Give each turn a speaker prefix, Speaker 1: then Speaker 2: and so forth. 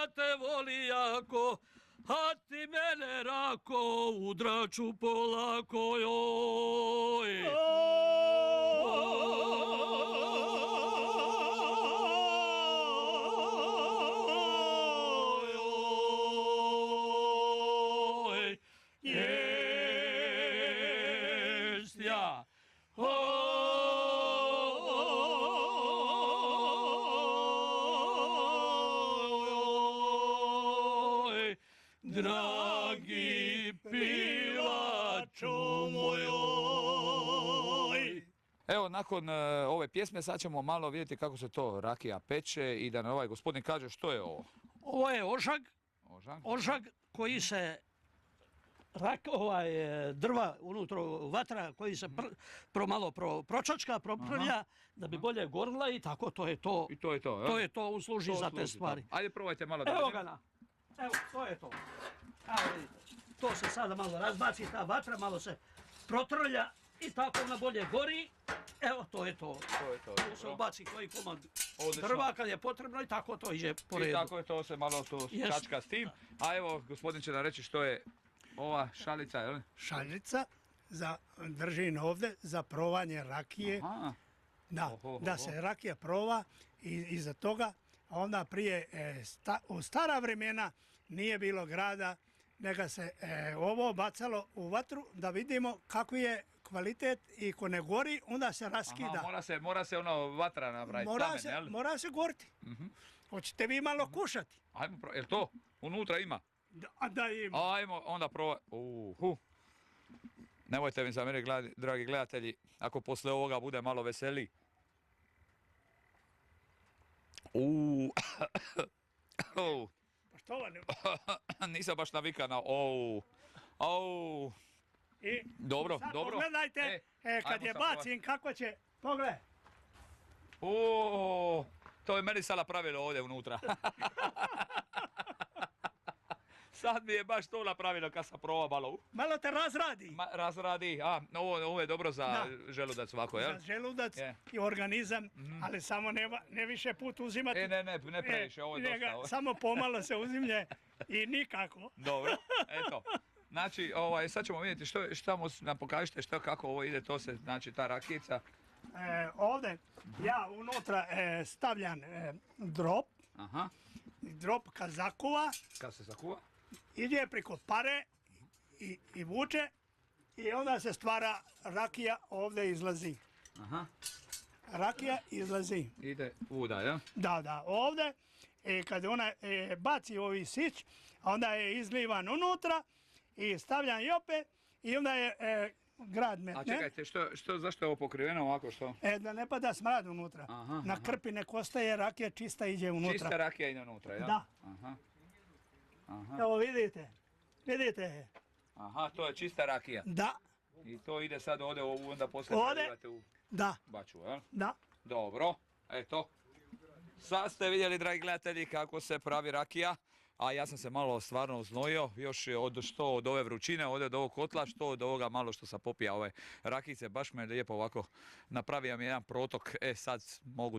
Speaker 1: ja te voli jako, a ti mene rako, udraču polako, joj. Jest ja. Oj, dragi pivaču mojoj.
Speaker 2: Evo, nakon ove pjesme sad ćemo malo vidjeti kako se to rakija peče i da nam ovaj gospodin kaže što je ovo.
Speaker 1: Ovo je ožag.
Speaker 2: Ožag?
Speaker 1: Ožag koji se drva unutra, vatra koji se malo pročačka, propravlja da bi bolje gorila i tako to je to.
Speaker 2: I to je to, jel?
Speaker 1: To je to, usluži za te stvari.
Speaker 2: Ajde, probajte malo da
Speaker 1: Evo
Speaker 2: vidimo.
Speaker 1: ga na. Evo, to je to. Evo vidite. To se sada malo razbaci, ta vatra malo se protrlja i tako ona bolje gori. Evo, to je to.
Speaker 2: To je to.
Speaker 1: Tu se ubaci koji komad
Speaker 2: Odlično.
Speaker 1: drva kad je potrebno i tako to ide po redu.
Speaker 2: I tako je to, se malo tu kačka s tim. A evo, gospodin će nam reći što je ova šalica, jel?
Speaker 3: Šaljica držim ovdje za provanje rakije.
Speaker 2: Aha.
Speaker 3: Da, da se rakija prova i iza toga, a onda prije u stara vremena nije bilo grada, nego se ovo bacalo u vatru da vidimo kako je kvalitet i ko ne gori, onda se raskida.
Speaker 2: Aha, mora se ono vatra napraviti, plamen, jel?
Speaker 3: Mora se goriti. Hoćete vi malo kušati?
Speaker 2: Ajmo, jel to unutra ima?
Speaker 3: Da ima.
Speaker 2: Ajmo onda probati. Nemojte mi zamjeriti, dragi gledatelji, ako posle ovoga bude malo veseliji.
Speaker 3: Pa što vam?
Speaker 2: Nisam baš navikan na Dobro,
Speaker 3: sad
Speaker 2: dobro.
Speaker 3: Pogledajte, kad je bacim kako će, pogledaj.
Speaker 2: To je meni sada pravilo ovdje unutra. Sad mi je baš to napravilo kad sam probao malo.
Speaker 3: Malo te razradi.
Speaker 2: Razradi, ovo je dobro za želudac ovako, jel?
Speaker 3: Za želudac i organizam, ali samo ne više put uzimati.
Speaker 2: Ne previše, ovo je dosta.
Speaker 3: Samo pomalo se uzimlje i nikako.
Speaker 2: Dobro, eto. Znači, sad ćemo vidjeti što nam pokažete, kako ovo ide, to se, znači, ta rakijica.
Speaker 3: Ovdje ja unutra stavljam drop.
Speaker 2: Aha.
Speaker 3: Drop kad zakuva.
Speaker 2: Kad se zakuva?
Speaker 3: Ide preko pare i vuče i onda se stvara rakija, ovdje izlazi.
Speaker 2: Aha.
Speaker 3: Rakija izlazi.
Speaker 2: Ide uda, ja?
Speaker 3: Da, ovdje. Kad ona baci ovi sić, onda je izlivan unutra i stavljam i opet i onda je grad metne.
Speaker 2: A čekajte, zašto je ovo pokriveno ovako što?
Speaker 3: Da ne pada smrad unutra. Na krpi nek ostaje, rakija čista iđe unutra.
Speaker 2: Čista rakija ide unutra, ja?
Speaker 3: Da. Evo vidite.
Speaker 2: Aha, to je čista rakija.
Speaker 3: Da.
Speaker 2: I to ide sad ovdje, onda poslije prelivate u baču, jel?
Speaker 3: Da.
Speaker 2: Dobro, eto. Sad ste vidjeli, dragi gledatelji, kako se pravi rakija. A ja sam se malo stvarno oznojio, još od ove vrućine, od ovog kotla, što od ovoga malo što sam popija ove rakijice, baš me lijepo ovako napravio mi jedan protok, sad mogu